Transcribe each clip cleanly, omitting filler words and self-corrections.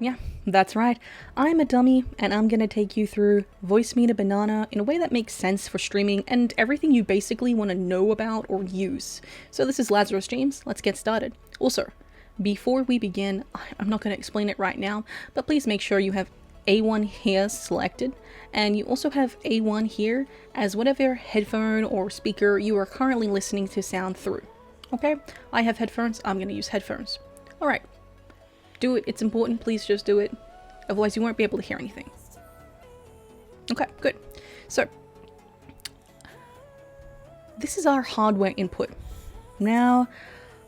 Yeah, that's right. I'm a dummy, and I'm gonna take you through Voicemeeter Banana in a way that makes sense for streaming and everything you basically want to know about or use. So this is Lazarus James, let's get started. Also, before we begin, I'm not gonna explain it right now, but please make sure you have A1 here selected, and you also have A1 here as whatever headphone or speaker you are currently listening to sound through. Okay, I have headphones, I'm gonna use headphones. Alright. Do it, it's important, please just do it. Otherwise you won't be able to hear anything. Okay, good. So, this is our hardware input. Now,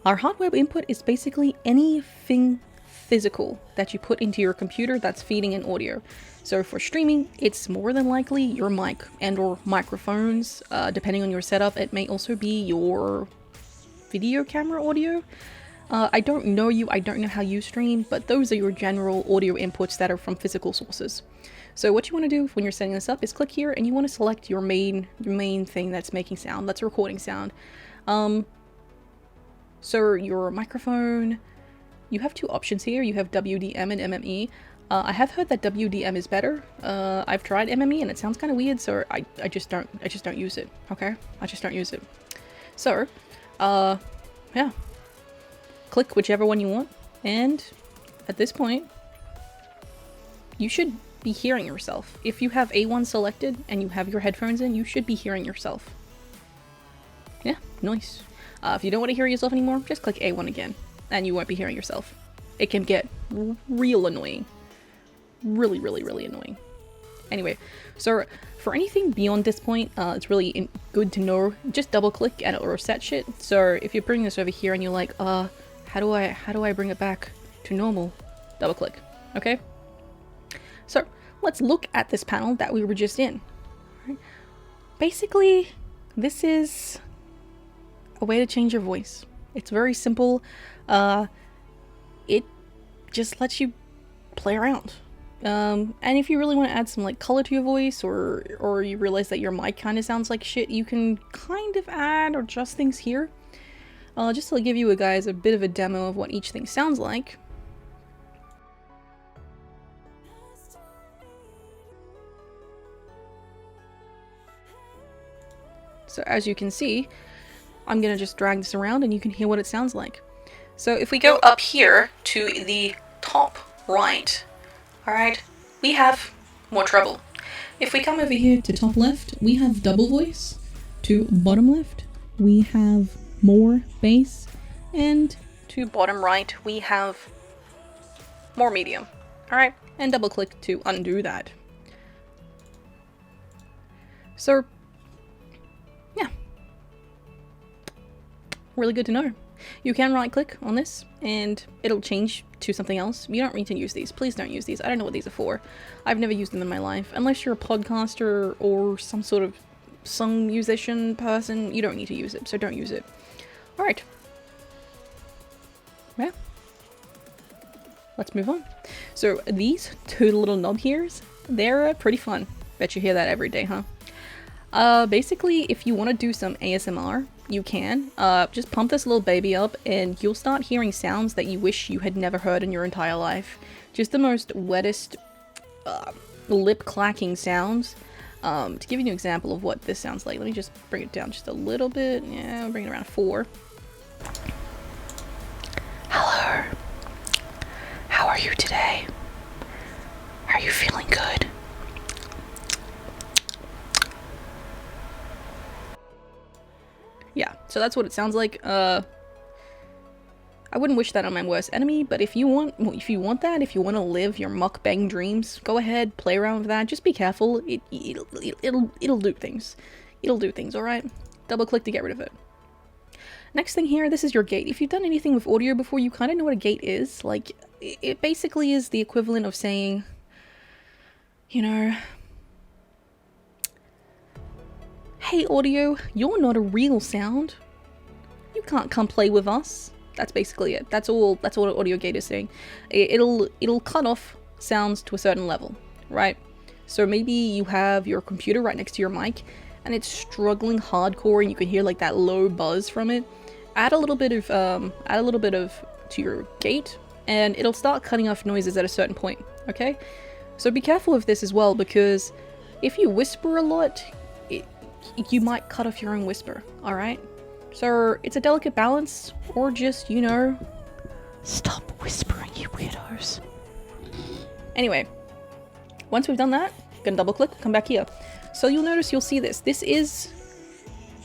our hardware input is basically anything physical that you put into your computer that's feeding in audio. So for streaming, it's more than likely your mic and or microphones. Depending on your setup, it may also be your video camera audio. I don't know you, I don't know how you stream, but those are your general audio inputs that are from physical sources. So what you want to do when you're setting this up is click here and you want to select your main thing that's making sound, that's recording sound. So your microphone, you have two options here, you have WDM and MME. I have heard that WDM is better. I've tried MME and it sounds kind of weird, so I just don't use it, okay? I just don't use it. So, yeah. Click whichever one you want, and at this point, you should be hearing yourself. If you have A1 selected and you have your headphones in, you should be hearing yourself. Yeah, nice. If you don't want to hear yourself anymore, just click A1 again, and you won't be hearing yourself. It can get real annoying. Really, really, really annoying. Anyway, so for anything beyond this point, it's really good to know, just double click and it'll reset shit. So if you're bringing this over here and you're like, how do I bring it back to normal? Double click, okay? So let's look at this panel that we were just in. Right. Basically, this is a way to change your voice. It's very simple. It just lets you play around. And if you really want to add some like color to your voice, or you realize that your mic kind of sounds like shit, you can kind of add or adjust things here. Just to give you guys a bit of a demo of what each thing sounds like. So as you can see, I'm gonna just drag this around and you can hear what it sounds like. So if we go up here to the top right, alright, we have more treble. If we come over here to top left, we have double voice. To bottom left, we have more bass, and to bottom right we have more medium. Alright, and double click to undo that. So yeah, really good to know. You can right click on this and it'll change to something else. You don't need to use these, please don't use these. I don't know what these are for. I've never used them in my life. Unless you're a podcaster or some sort of song musician person, you don't need to use it, so don't use it. Alright. Yeah. Let's move on. So these two little knob here's, they're pretty fun. Bet you hear that every day, huh? Basically, if you want to do some ASMR, you can. Just pump this little baby up and you'll start hearing sounds that you wish you had never heard in your entire life. Just the most wettest, lip clacking sounds. To give you an example of what this sounds like, let me just bring it down just a little bit. Yeah, I'll bring it around 4. Hello. How are you today? Are you feeling good? Yeah, so that's what it sounds like. I wouldn't wish that on my worst enemy, but if you want that, if you want to live your mukbang dreams, go ahead, play around with that. Just be careful. It'll do things. It'll do things, all right? Double click to get rid of it. Next thing here, this is your gate. If you've done anything with audio before, you kind of know what a gate is. Like, it basically is the equivalent of saying, you know, hey audio, you're not a real sound. You can't come play with us. That's basically it. That's all an audio gate is saying. It'll cut off sounds to a certain level, right? So maybe you have your computer right next to your mic and it's struggling hardcore and you can hear like that low buzz from it. Add a little bit of to your gate and it'll start cutting off noises at a certain point, okay? So be careful of this as well, because if you whisper a lot, you might cut off your own whisper, alright? So it's a delicate balance, or just, you know, stop whispering, you weirdos. Anyway, once we've done that, gonna double click, come back here. So you'll notice, you'll see this. This is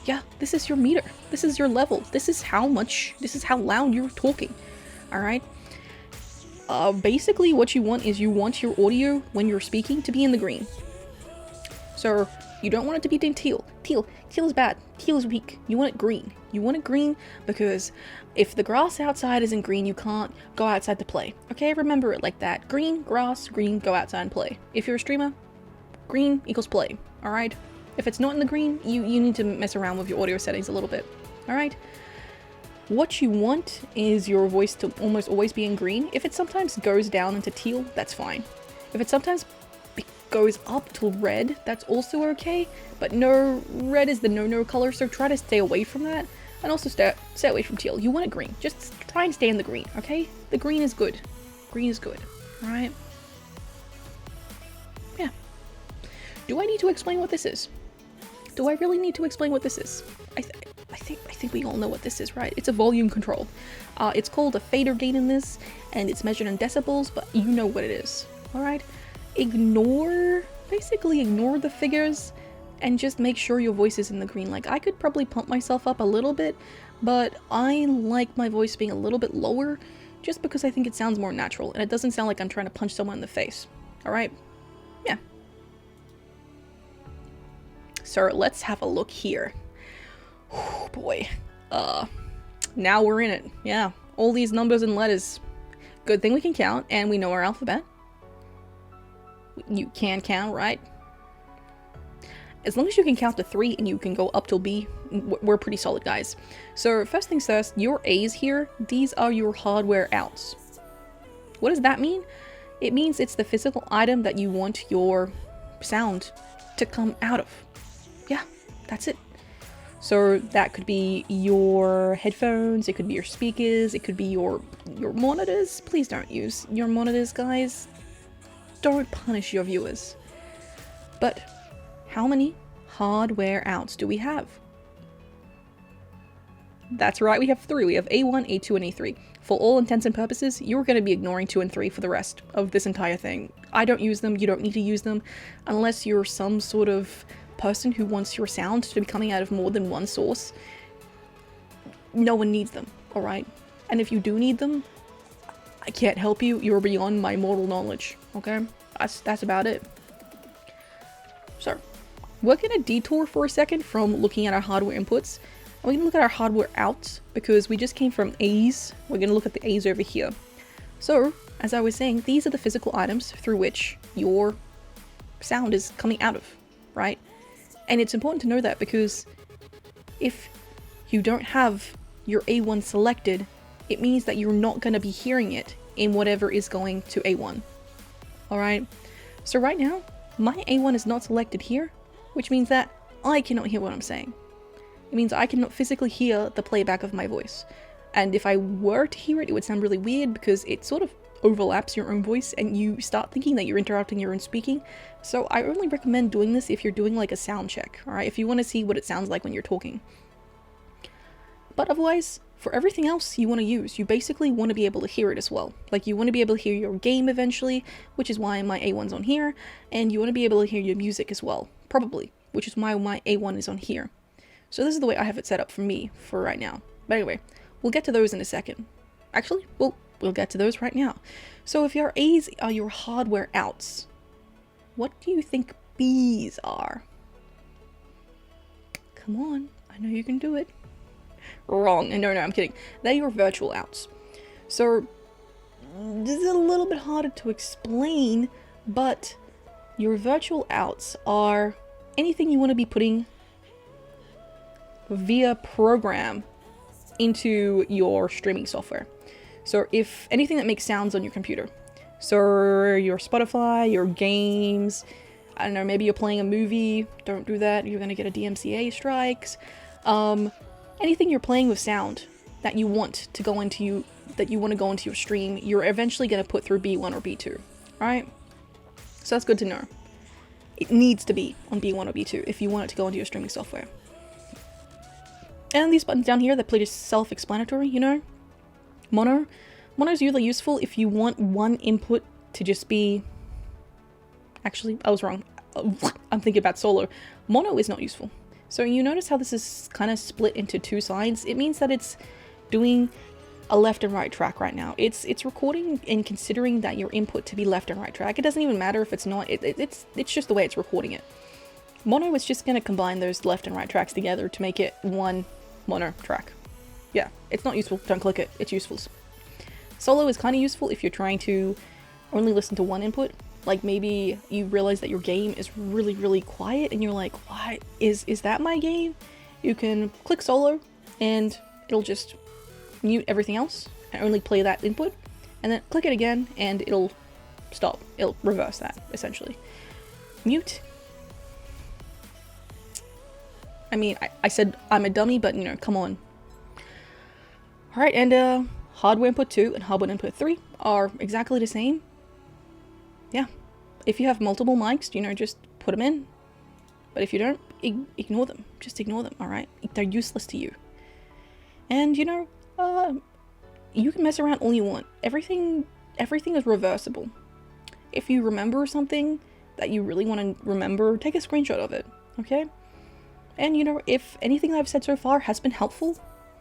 your meter. This is your level. This is how loud you're talking. Alright? Basically what you want is you want your audio when you're speaking to be in the green. So you don't want it to be in teal. Teal is bad. Teal is weak. You want it green. You want it green because if the grass outside isn't green, you can't go outside to play. Okay, remember it like that. Green, grass, green, go outside and play. If you're a streamer, green equals play. Alright? If it's not in the green, you need to mess around with your audio settings a little bit. Alright? What you want is your voice to almost always be in green. If it sometimes goes down into teal, that's fine. If it sometimes goes up to red, that's also okay. But no, red is the no-no color, so try to stay away from that. And also stay away from teal. You want it green. Just try and stay in the green, okay? The green is good. Green is good. Alright? Yeah. Do I need to explain what this is? Do I really need to explain what this is? I think we all know what this is, right? It's a volume control. It's called a fader gain in this, and it's measured in decibels, but you know what it is. Alright? Basically ignore the figures and just make sure your voice is in the green. Like, I could probably pump myself up a little bit, but I like my voice being a little bit lower just because I think it sounds more natural and it doesn't sound like I'm trying to punch someone in the face. Alright? Yeah. So let's have a look here. Oh boy. Now we're in it. Yeah. All these numbers and letters. Good thing we can count and we know our alphabet. You can count, right? As long as you can count to 3 and you can go up till B, we're pretty solid, guys. So first things first, your A's here, these are your hardware outs. What does that mean? It means it's the physical item that you want your sound to come out of. Yeah, that's it. So that could be your headphones, it could be your speakers, it could be your monitors. Please don't use your monitors, guys. Don't punish your viewers. But how many hardware outs do we have? That's right, we have 3. We have A1, A2, and A3. For all intents and purposes, you're going to be ignoring 2 and 3 for the rest of this entire thing. I don't use them, you don't need to use them, unless you're some sort of person who wants your sound to be coming out of more than one source. No one needs them, alright? And if you do need them, I can't help you, you're beyond my mortal knowledge, okay? That's about it. So, we're gonna detour for a second from looking at our hardware inputs. We're gonna look at our hardware outs, because we just came from A's. We're gonna look at the A's over here. So, as I was saying, these are the physical items through which your sound is coming out of, right? And it's important to know that, because if you don't have your A1 selected, it means that you're not going to be hearing it in whatever is going to A1. Alright? So right now, my A1 is not selected here, which means that I cannot hear what I'm saying. It means I cannot physically hear the playback of my voice. And if I were to hear it, it would sound really weird because it sort of overlaps your own voice and you start thinking that you're interrupting your own speaking. So I only recommend doing this if you're doing like a sound check, alright? If you want to see what it sounds like when you're talking. But otherwise, for everything else you want to use, you basically want to be able to hear it as well. Like, you want to be able to hear your game eventually, which is why my A1's on here, and you want to be able to hear your music as well, probably, which is why my A1 is on here. So this is the way I have it set up for me for right now. But anyway, we'll get to those in a second. Actually, we'll get to those right now. So if your A's are your hardware outs, what do you think B's are? Come on, I know you can do it. Wrong. No, I'm kidding. They're your virtual outs. So this is a little bit harder to explain, but your virtual outs are anything you want to be putting via program into your streaming software. So if anything that makes sounds on your computer. So your Spotify, your games, I don't know, maybe you're playing a movie, don't do that, you're gonna get a DMCA strikes. Anything you're playing with sound that you want to go into that you want to go into your stream, you're eventually going to put through B1 or B2, right? So that's good to know. It needs to be on B1 or B2 if you want it to go into your streaming software. And these buttons down here, they're pretty self-explanatory, you know? Mono. Mono is usually useful if you want one input to just be... Actually, I was wrong. I'm thinking about solo. Mono is not useful. So you notice how this is kind of split into two sides? It means that it's doing a left and right track right now. It's recording and considering that your input to be left and right track. It doesn't even matter if it's not. It's just the way it's recording it. Mono is just going to combine those left and right tracks together to make it one mono track. Yeah, it's not useful. Don't click it. It's useful. Solo is kind of useful if you're trying to only listen to one input. Like maybe you realize that your game is really, really quiet and you're like, why is that my game? You can click solo and it'll just mute everything else and only play that input, and then click it again and it'll stop. It'll reverse that, essentially. Mute. I mean, I said I'm a dummy, but you know, come on. Alright, and hardware input 2 and hardware input 3 are exactly the same. Yeah, if you have multiple mics, you know, just put them in. But if you don't, ignore them. Just ignore them, alright? They're useless to you. And, you know, you can mess around all you want. Everything is reversible. If you remember something that you really want to remember, take a screenshot of it, okay? And, you know, if anything I've said so far has been helpful,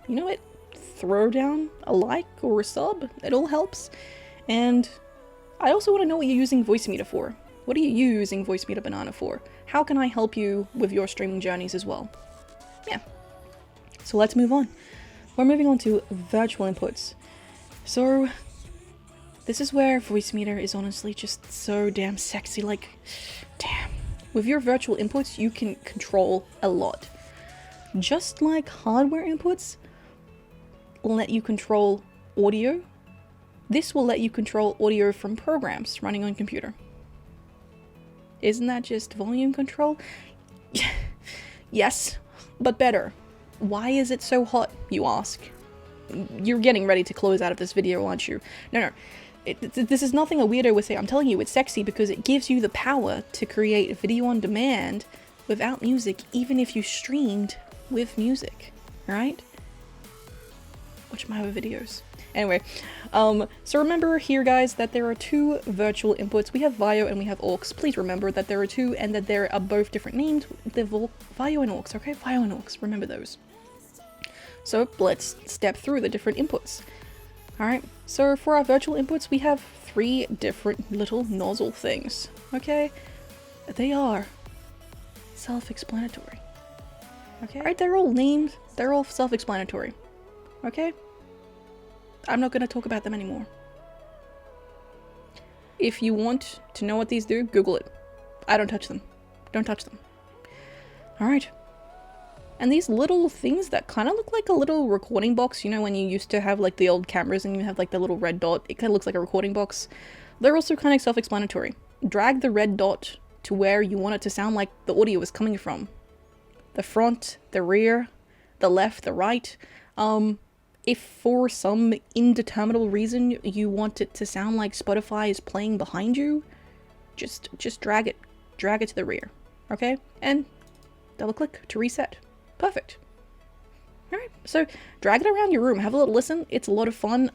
you know what? Throw down a like or a sub. It all helps. And I also want to know what you're using Voicemeeter for. What are you using Voicemeeter Banana for? How can I help you with your streaming journeys as well? Yeah. So let's move on. We're moving on to virtual inputs. So this is where Voicemeeter is honestly just so damn sexy. Like, damn. With your virtual inputs, you can control a lot. Just like hardware inputs will let you control audio, this will let you control audio from programs running on computer. Isn't that just volume control? Yes, but better. Why is it so hot, you ask? You're getting ready to close out of this video, aren't you? No. This is nothing a weirdo would say. I'm telling you, it's sexy because it gives you the power to create video on demand without music, even if you streamed with music, right? Watch my other videos. Anyway, so remember here, guys, that there are two virtual inputs. We have VAO and we have aux. Please remember that there are two and that there are both different names. They're VAO and aux, okay? VAO and aux, remember those. So let's step through the different inputs. Alright, so for our virtual inputs, we have 3 different little nozzle things, okay? They are self-explanatory, okay? Alright, they're all named, they're all self-explanatory, okay? I'm not going to talk about them anymore. If you want to know what these do, Google it. I don't touch them. Don't touch them. Alright. And these little things that kind of look like a little recording box, you know, when you used to have like the old cameras and you have like the little red dot, it kind of looks like a recording box. They're also kind of self-explanatory. Drag the red dot to where you want it to sound like the audio is coming from. The front, the rear, the left, the right. If for some indeterminable reason you want it to sound like Spotify is playing behind you, just drag it to the rear, okay? And double click to reset. Perfect. Alright, so drag it around your room, have a little listen, it's a lot of fun.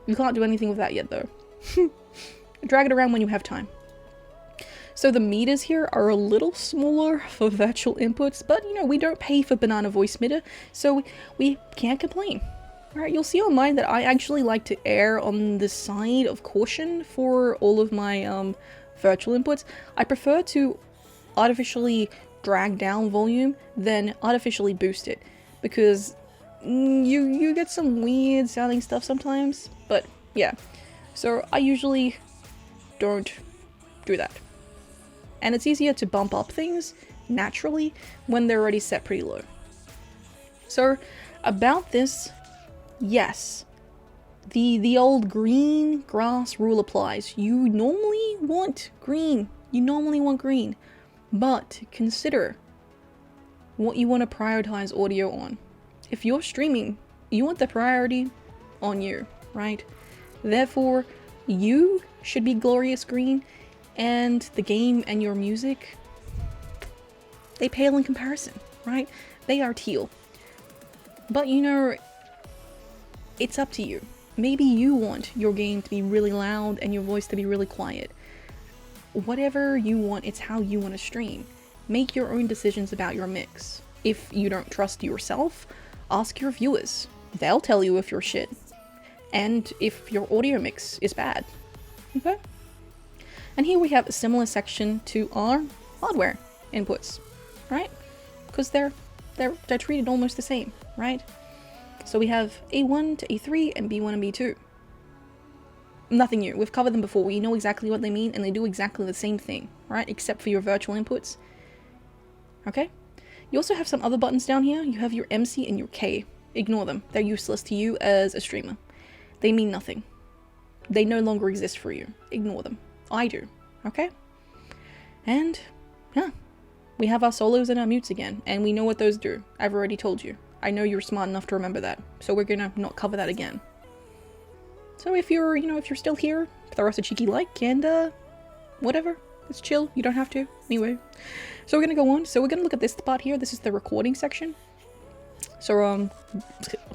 You can't do anything with that yet though. Drag it around when you have time. So the meters here are a little smaller for virtual inputs, but you know, we don't pay for Banana Voicemeeter, so we can't complain. Alright, you'll see on mine that I actually like to err on the side of caution for all of my virtual inputs. I prefer to artificially drag down volume than artificially boost it, because you get some weird sounding stuff sometimes, but yeah. So I usually don't do that. And it's easier to bump up things naturally when they're already set pretty low. So about this, yes, the old green grass rule applies. You normally want green. But consider what you want to prioritize audio on. If you're streaming You want the priority on you, right? Therefore, you should be glorious green, and the game and your music, they pale in comparison, right? They are teal. But you know, it's up to you. Maybe you want your game to be really loud and your voice to be really quiet. Whatever you want, it's how you want to stream. Make your own decisions about your mix. If you don't trust yourself, ask your viewers. They'll tell you if you're shit. And if your audio mix is bad. Okay? And here we have a similar section to our hardware inputs, right? Because they're treated almost the same, right? So we have A1 to A3 and B1 and B2. Nothing new. We've covered them before. We know exactly what they mean and they do exactly the same thing, right? Except for your virtual inputs. Okay? You also have some other buttons down here. You have your MC and your K. Ignore them. They're useless to you as a streamer. They mean nothing. They no longer exist for you. Ignore them. I do. Okay? And, yeah. We have our solos and our mutes again, and we know what those do. I've already told you. I know you're smart enough to remember that, so we're gonna not cover that again. So if you're, if you're still here, throw us a cheeky like, and, whatever. It's chill. You don't have to. Anyway. So we're gonna go on. So we're gonna look at this part here. This is the recording section. So,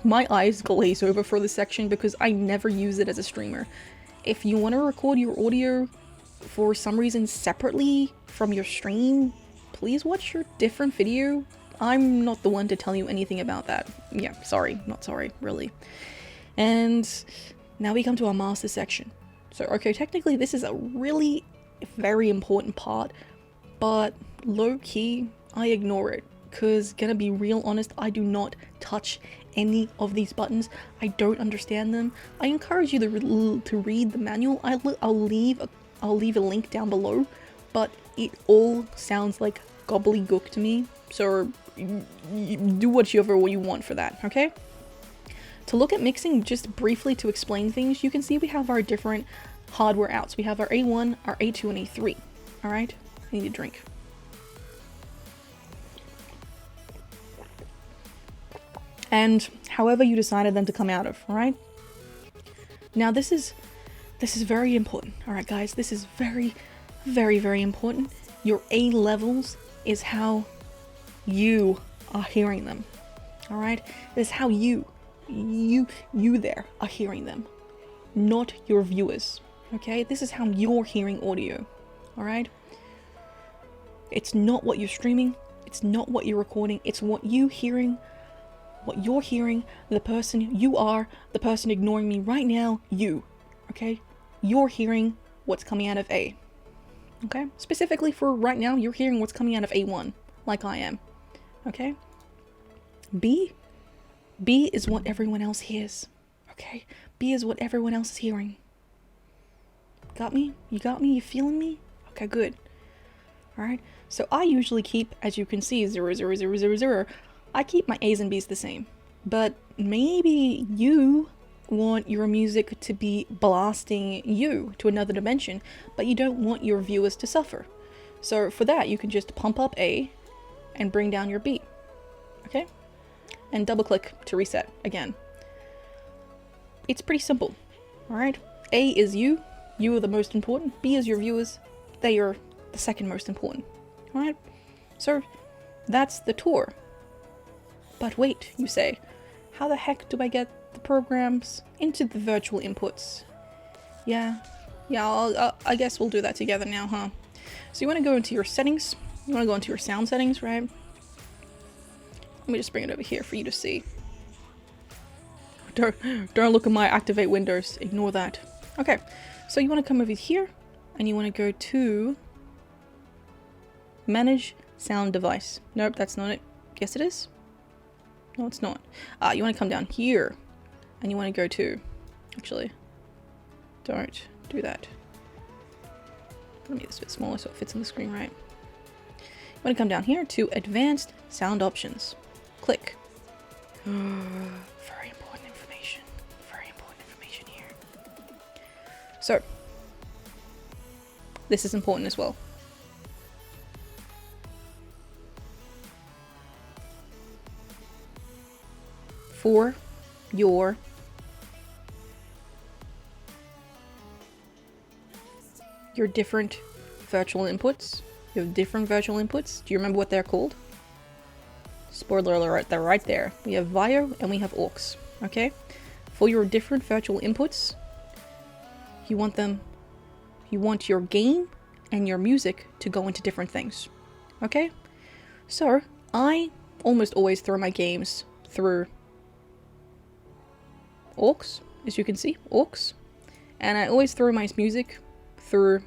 my eyes glaze over for this section because I never use it as a streamer. If you want to record your audio for some reason separately from your stream, please watch your different video. I'm not the one to tell you anything about that. Yeah, sorry. Not sorry, really. And now we come to our master section. So, okay, technically this is a really very important part, but low-key, I ignore it. Because, gonna be real honest, I do not touch any of these buttons. I don't understand them. I encourage you to read the manual. I'll leave a link down below, but it all sounds like gobbledygook to me. So do whatever you want for that, okay? To look at mixing, just briefly to explain things, you can see we have our different hardware outs. We have our A1, our A2, and A3. All right, I need a drink. And however you decided them to come out of, alright? Now this is very important, alright guys? This is very, very, very important. Your A levels is how you are hearing them, alright? This is how you there are hearing them, not your viewers, okay? This is how you're hearing audio, alright? It's not what you're streaming, it's not what you're recording, it's what you're hearing, the person you are, the person ignoring me right now, you, okay? You're hearing what's coming out of A, okay? Specifically for right now, you're hearing what's coming out of A1, like I am, okay? B is what everyone else hears, okay? B is what everyone else is hearing. Got me? You got me? You feeling me? Okay, good. Alright, so I usually keep, as you can see, 0, 0, 0, 0, 0. I keep my A's and B's the same, but maybe you want your music to be blasting you to another dimension, but you don't want your viewers to suffer. So for that, you can just pump up A and bring down your B, okay? And double click to reset again. It's pretty simple, all right? A is you are the most important. B is your viewers, they are the second most important, all right? So that's the tour. But wait, you say, how the heck do I get the programs into the virtual inputs? Yeah, I guess we'll do that together now, huh? So you want to go into your settings, you want to go into your sound settings, right? Let me just bring it over here for you to see. Don't look at my activate windows, ignore that. Okay, so you want to come over here, and you want to go to manage sound device. Nope, that's not it. Yes, it is. No, it's not. You want to come down here, and you want to go to, actually, don't do that. Let me make this a bit smaller so it fits on the screen right. You want to come down here to advanced sound options. Click. Very important information. Very important information here. So, this is important as well. For your different virtual inputs. You have different virtual inputs. Do you remember what they're called? Spoiler alert, they're right there. We have VAOI and we have aux, okay? For your different virtual inputs, you want your game and your music to go into different things, okay? So, I almost always throw my games through aux, as you can see, aux. And I always throw my music through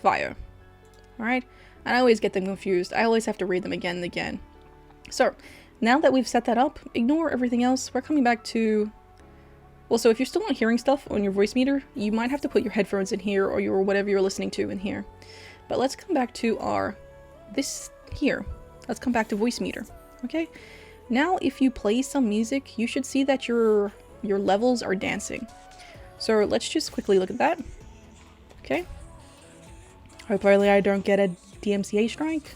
VAOI, alright? And I always get them confused. I always have to read them again and again. So, now that we've set that up, ignore everything else. We're coming back to... Well, so if you're still not hearing stuff on your Voicemeeter, you might have to put your headphones in here or your whatever you're listening to in here. But let's come back to our... this here. Let's come back to Voicemeeter, okay? Now, if you play some music, you should see that your levels are dancing. So let's just quickly look at that. Okay. Hopefully I don't get a DMCA strike.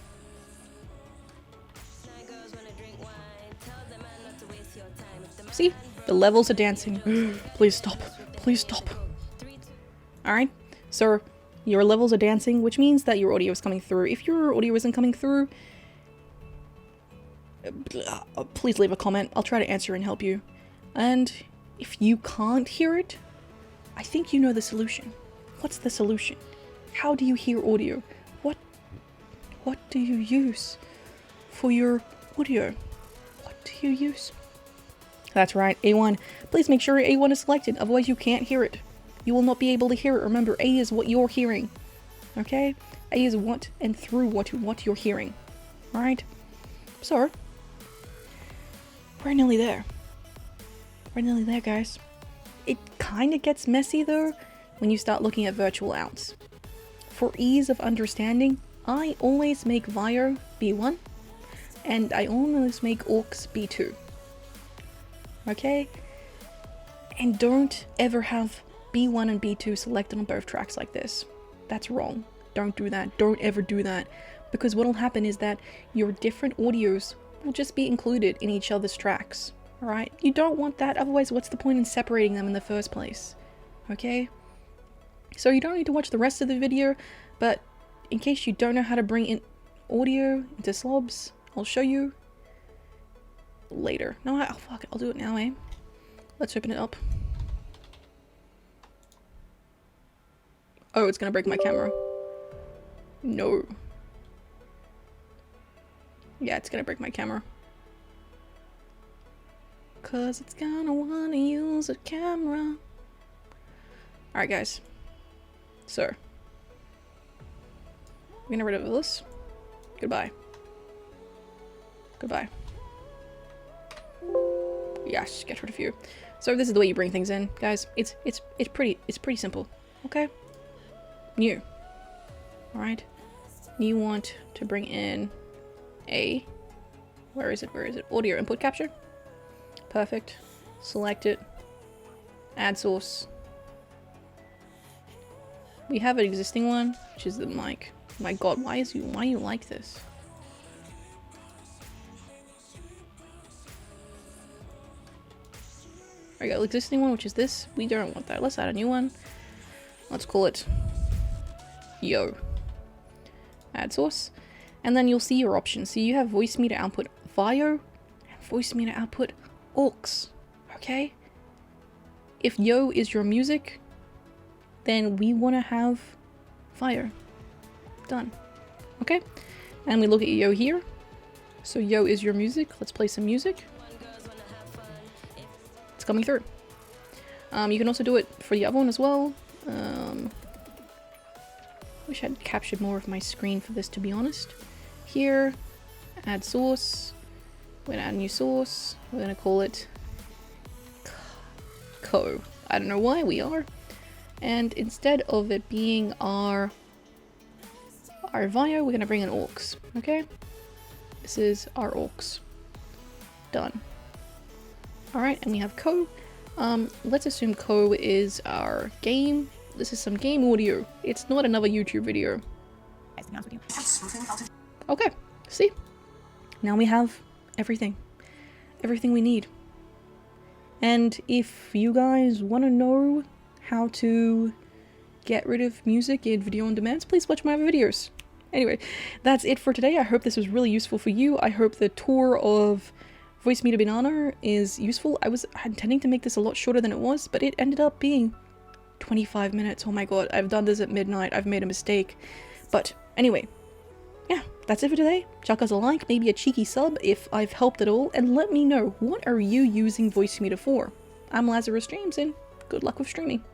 See? The levels are dancing. Please stop. Please stop. Alright. So, your levels are dancing, which means that your audio is coming through. If your audio isn't coming through, please leave a comment. I'll try to answer and help you. And if you can't hear it, I think you know the solution. What's the solution? How do you hear audio? What do you use for your audio? What do you use? That's right, A1. Please make sure A1 is selected, otherwise you can't hear it. You will not be able to hear it. Remember, A is what you're hearing. Okay? A is what and through what you're hearing. Alright? So, we're nearly there. We're nearly there, guys. It kind of gets messy, though, when you start looking at virtual outs. For ease of understanding, I always make VAOI B1, and I always make aux B2. Okay? And don't ever have B1 and B2 selected on both tracks like this. That's wrong. Don't do that. Don't ever do that. Because what will happen is that your different audios will just be included in each other's tracks. Alright? You don't want that, otherwise what's the point in separating them in the first place? Okay? So you don't need to watch the rest of the video, but in case you don't know how to bring in audio into SLOBS, I'll show you later. No, fuck it, I'll do it now, eh? Let's open it up. Oh, it's gonna break my camera. No. Yeah, it's gonna break my camera. 'Cause it's gonna wanna use a camera. Alright, guys. So, we're gonna get rid of this. Goodbye. Goodbye. Yes, get rid of you. So this is the way you bring things in, guys. It's pretty simple. Okay? New. Alright. You want to bring in a... Where is it? Audio input capture. Perfect. Select it. Add source. We have an existing one, which is the mic. My god, why are you like this? I got an existing one, which is this. We don't want that. Let's add a new one. Let's call it Yo. Add source. And then you'll see your options. So you have Voicemeeter output VAOI and Voicemeeter output aux. Okay? If Yo is your music, then we want to have VAOI. Done. Okay? And we look at Yo here. So Yo is your music. Let's play some music. It's coming through. You can also do it for the other one as well. Wish I'd captured more of my screen for this, to be honest. Here, add source. We're gonna add a new source. We're gonna call it Co. I don't know why we are. And instead of it being our VAOI, we're gonna bring in aux. Okay? This is our aux. Done. Alright, and we have Co. Let's assume Co is our game. This is some game audio. It's not another YouTube video. Okay, see? Now we have everything. Everything we need. And if you guys want to know how to get rid of music in video on demand, please watch my other videos. Anyway, that's it for today. I hope this was really useful for you. I hope the tour of Voicemeeter Banana is useful. I was intending to make this a lot shorter than it was, but it ended up being 25 minutes. Oh my god, I've done this at midnight. I've made a mistake. But anyway, yeah, that's it for today. Chuck us a like, maybe a cheeky sub if I've helped at all, and let me know, what are you using Voicemeeter for? I'm Lazarus James, and good luck with streaming.